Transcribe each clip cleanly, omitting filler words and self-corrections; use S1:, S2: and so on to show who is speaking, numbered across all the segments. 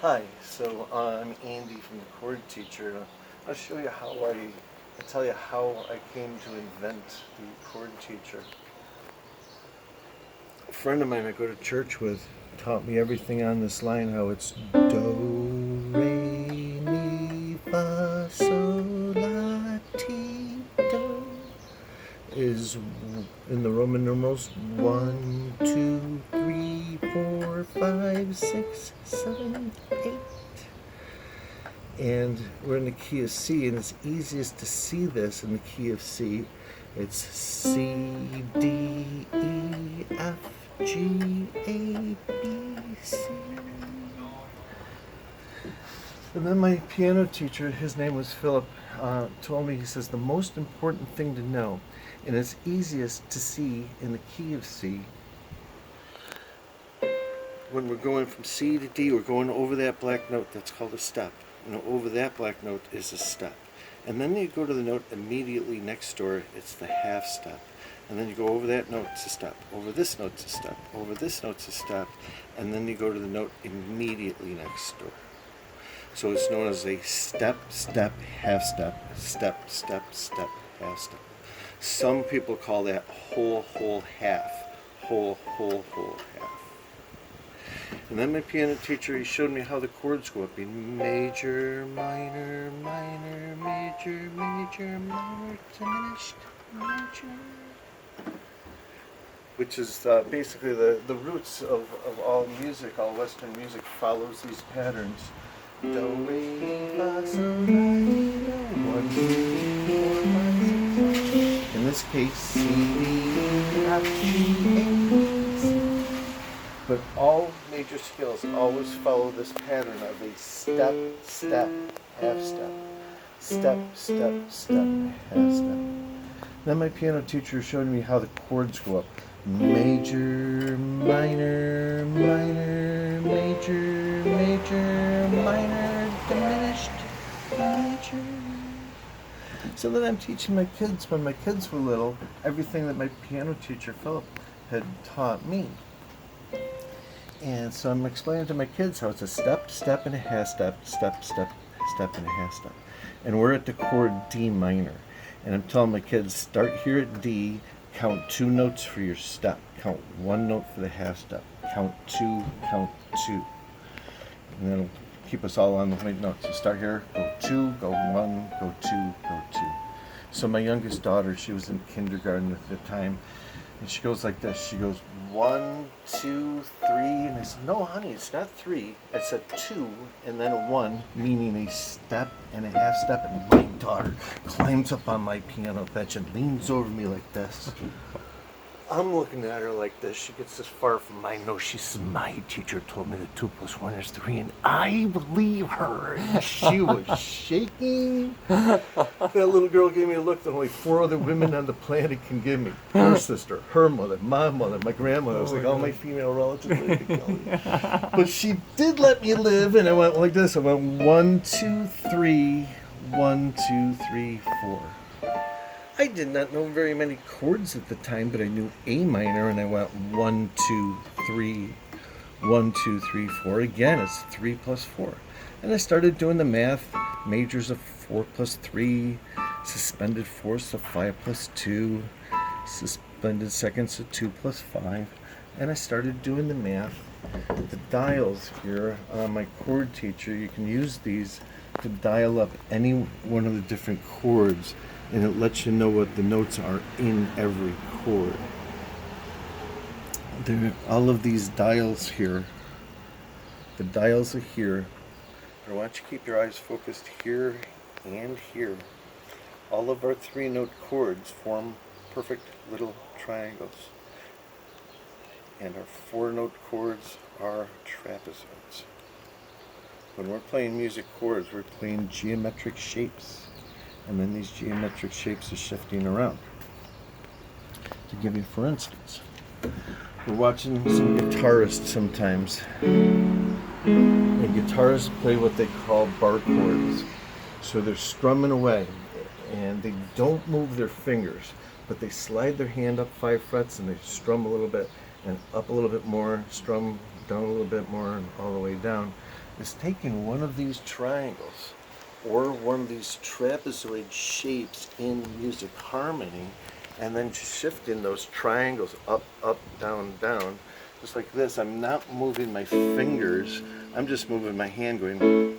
S1: Hi, so I'm Andy from the ChordTeacher. I'll show you I'll tell you how I came to invent the ChordTeacher. A friend of mine I go to church with taught me everything on this line, how it's do, re, mi, fa, sol, la, ti, do. Is in the Roman numerals 1, 2, 3, 4, 5, 6, 7, 8. And we're in the key of C, and it's easiest to see this in the key of C. It's C, D, E, F, G, A, B, C. And then my piano teacher, his name was Philip, told me, he says, the most important thing to know, and it's easiest to see in the key of C, when we're going from C to D, we're going over that black note, that's called a step. Over that black note is a step. And then you go to the note immediately next door, it's the half step. And then you go over that note, it's a step. Over this note, it's a step. Over this note, it's a step. And then you go to the note immediately next door. So it's known as a step, step, half step, step, step, step, half step. Some people call that whole, half, whole, half. And then my piano teacher, he showed me how the chords go up in major, minor, minor, major, major, minor, diminished, major. Which is basically the roots of all music, all Western music follows these patterns. Do, re, mi, fa, sol, la, ti, do. 1, 2, 3, 4, 5, 6, 7. In this case, C, D, F, G, A, C. But all major scales always follow this pattern of a step, step, half step. Step, step, step, half step. Then my piano teacher showed me how the chords go up. Major, minor, minor, major, major, minor, diminished, major. So then I'm teaching my kids, when my kids were little, everything that my piano teacher, Philip, had taught me. And so I'm explaining to my kids how it's a step, step, and a half step, step, step, step, and a half step. And we're at the chord D minor. And I'm telling my kids, start here at D, count 2 notes for your step. Count 1 note for the half step. Count 2, count 2. And that'll keep us all on the right notes. So start here, go 2, go 1, go 2, go 2. So my youngest daughter, she was in kindergarten at the time, and she goes like this. She goes 1, 2, 3, and I said, no, honey, it's not 3. It's a 2 and then a 1, meaning a step and a half step. And my daughter climbs up on my piano bench and leans over me like this. I'm looking at her like this. She gets this far from my nose. She says, my teacher told me that 2 + 1 is 3, and I believe her. And she was shaking. That little girl gave me a look that only 4 other women on the planet can give me. Her sister, her mother, my grandmother. I was like, all my female relatives they could kill me. But she did let me live, and I went like this. I went 1, 2, 3, 1, 2, 3, 4. I did not know very many chords at the time, but I knew A minor, and I went 1, 2, 3, 1, 2, 3, 4. Again, it's 3 + 4. And I started doing the math. Majors of 4 + 3, suspended fourths of 5 + 2, suspended seconds of 2 + 5. And I started doing the math. The dials here on my ChordTeacher, you can use these to dial up any one of the different chords, and it lets you know what the notes are in every chord. All of these dials here, the dials are here. I want you to keep your eyes focused here and here. All of our 3-note chords form perfect little triangles. And our 4-note chords are trapezoids. When we're playing music chords, we're playing geometric shapes. And then these geometric shapes are shifting around. To give you, for instance, we're watching some guitarists sometimes. And guitarists play what they call bar chords. So they're strumming away, and they don't move their fingers, but they slide their hand up 5 frets, and they strum a little bit, and up a little bit more, strum down a little bit more, and all the way down. is taking one of these triangles or one of these trapezoid shapes in music harmony and then shifting those triangles up, up, down, down, just like this. I'm not moving my fingers, I'm just moving my hand going.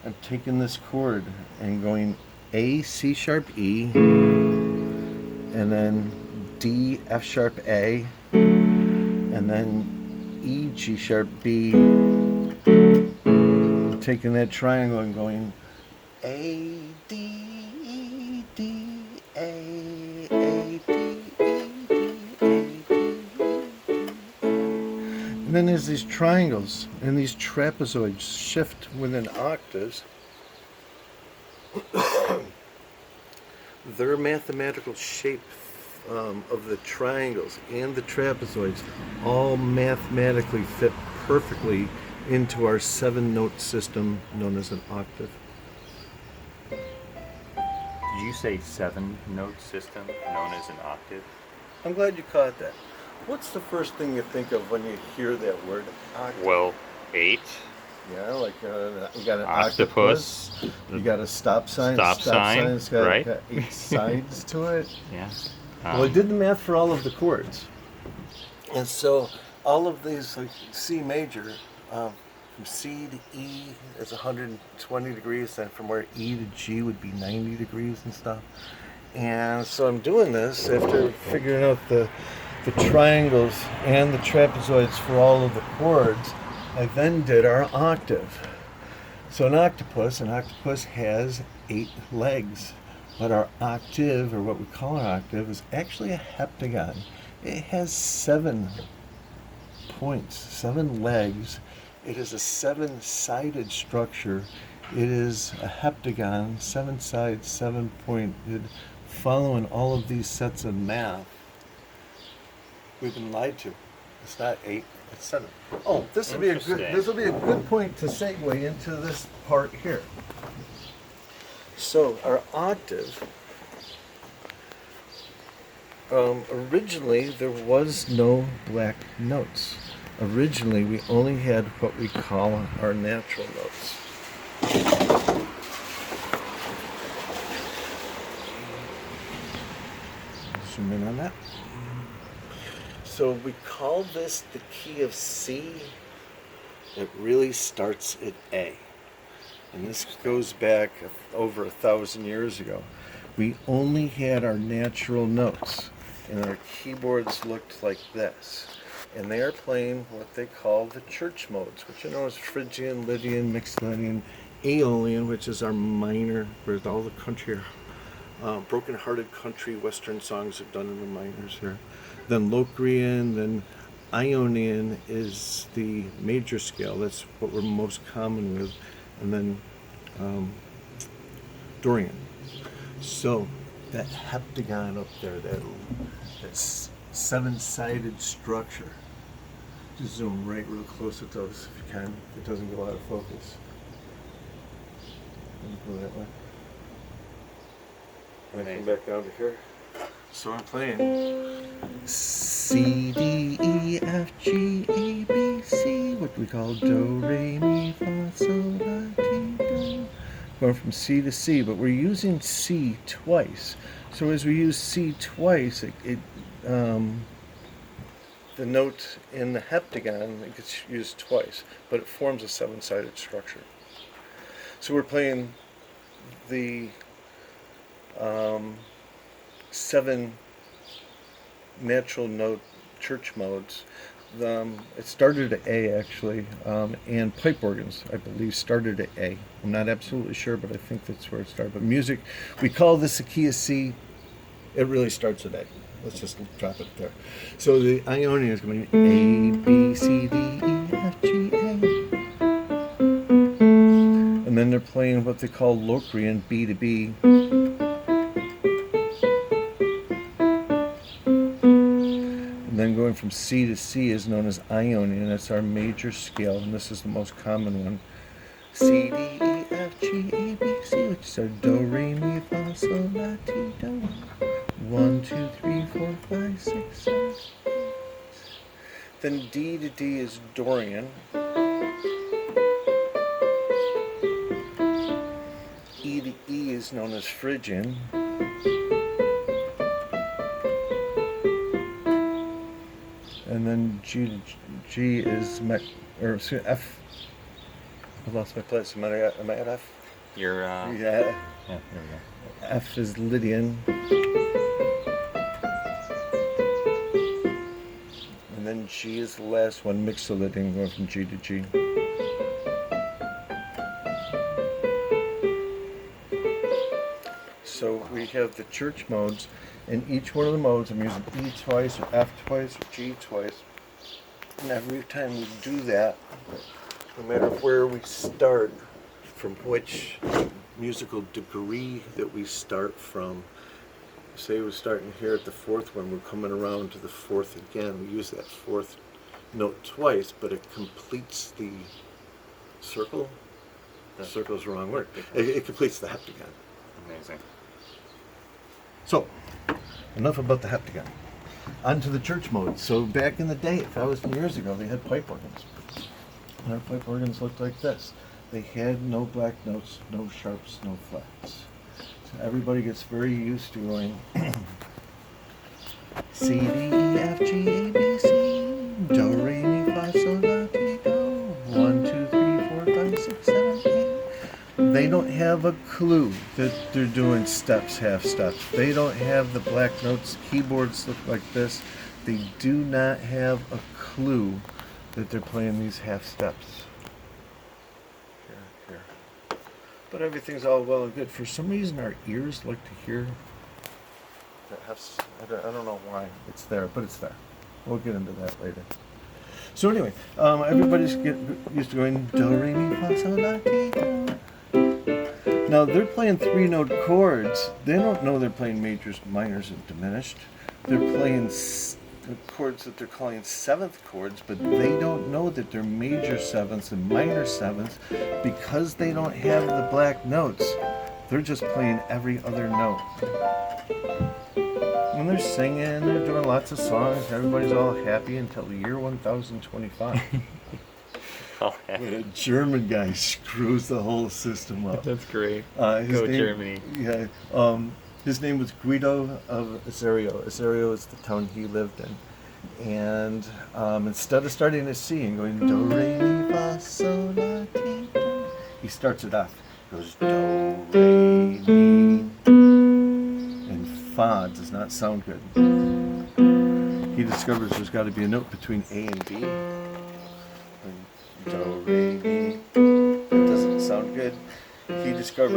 S1: I'm taking this chord and going A, C sharp, E, and then D, F sharp, A, and then E, G sharp, B. I'm taking that triangle and going A, D, E, D, A, D, E, D, A, D, E, D. And then there's these triangles and these trapezoids shift within octaves. Their mathematical shape of the triangles and the trapezoids all mathematically fit perfectly into our 7-note system known as an octave.
S2: Did you say 7-note system known as an octave?
S1: I'm glad you caught that. What's the first thing you think of when you hear that word octave?
S2: Well, 8.
S1: Yeah, like you got an
S2: Octopus.
S1: octopus, you got a stop sign.
S2: Stop sign,
S1: It's got,
S2: right?
S1: got 8 sides to it.
S2: Yeah.
S1: Well, I did the math for all of the chords. And so all of these, like C major, from C to E is 120 degrees, and from where E to G would be 90 degrees and stuff. And so I'm doing this after figuring out the triangles and the trapezoids for all of the chords. I then did our octave. So an octopus has 8 legs. But our octave, or what we call our octave, is actually a heptagon. It has 7 points, 7 legs. It is a 7-sided structure. It is a heptagon, 7 sides, 7-pointed, following all of these sets of math. We've been lied to. It's not 8, it's 7. Oh, this will be a good point to segue into this part here. So our octave, originally there was no black notes. Originally we only had what we call our natural notes. Zoom in on that. So we call this the key of C. It really starts at A. And this goes back over 1,000 years ago. We only had our natural notes, and our keyboards looked like this. And they are playing what they call the church modes, which you know is Phrygian, Lydian, Mixed Lydian, Aeolian, which is our minor, where all the country, broken-hearted country Western songs are done in the minors here. Then Locrian, then Ionian is the major scale. That's what we're most common with. And then Dorian. So that heptagon up there, that 7-sided structure. Just zoom right real close at those if you can, if it doesn't go out of focus. Go that way. And I come back down to here. So I'm playing C, D, E, F, G, A, B, C, what we call do, re, mi, fa, sol, la, ti, do. Going from C to C, but we're using C twice. So as we use C twice, the note in the heptagon it gets used twice, but it forms a 7-sided structure. So we're playing the 7 natural note church modes. It started at A actually, and pipe organs I believe started at A. I'm not absolutely sure, but I think that's where it started. But music, we call this a key of C. It really starts at A. Let's just drop it there. So the Ionian is going A, B, C, D, E, F, G, A. And then they're playing what they call Locrian, B to B. And then going from C to C is known as Ionian. That's our major scale, and this is the most common one. C, D, E, F, G, A, B, C, which is our do, re, mi, fa, sol, la, ti, do. 1, 2, 3, 4, 5, 6, 7, 8. Then D to D is Dorian. E to E is known as Phrygian. And then G to G is F. I lost my place. Am I at F?
S2: You're,
S1: Yeah.
S2: yeah, there we go.
S1: F is Lydian. And then G is the last one, Mixolydian, going from G to G. So we have the church modes, and each one of the modes, I'm using E twice, or F twice, or G twice. And every time we do that, no matter where we start, from which musical degree that we start from, say we're starting here at the fourth one, we're coming around to the fourth again. We use that fourth note twice, but it completes the circle. Circle's the wrong word. It completes the heptagon.
S2: Amazing.
S1: So, enough about the heptagon. On to the church mode. So back in the day, 1,000 years ago, they had pipe organs. And our pipe organs looked like this. They had no black notes, no sharps, no flats. So everybody gets very used to going C, D, E, F, G, A, B, C, Do, Re, Mi, Fa, Sol, La, Ti, Do, 1, 2, 3, 4, 5, 6, 7, 8. They don't have a clue that they're doing steps, half steps. They don't have the black notes. Keyboards look like this. They do not have a clue that they're playing these half steps. Here. But everything's all well and good. For some reason, our ears like to hear that half. I don't know why it's there, but it's there. We'll get into that later. So anyway, everybody's used to going Do, Re, Mi, Fa, Sol, La, Ti, Do. Now they're playing 3-note chords. They don't know they're playing majors, minors, and diminished. They're playing chords that they're calling seventh chords, but they don't know that they're major sevenths and minor sevenths because they don't have the black notes. They're just playing every other note. When they're singing, they're doing lots of songs. Everybody's all happy until the year 1025.
S2: Oh,
S1: When a German guy screws the whole system up.
S2: that's great.
S1: Go
S2: Germany.
S1: Yeah. His name was Guido of Aserio. Aserio is the town he lived in. And instead of starting at C and going Do, Re, Mi, Fa, Sol, La, Ti, Do, he starts it off. He goes Do, Re, Mi. And Fa does not sound good. He discovers there's got to be a note between A and B. Do, Re, Mi. That doesn't sound good. He discovers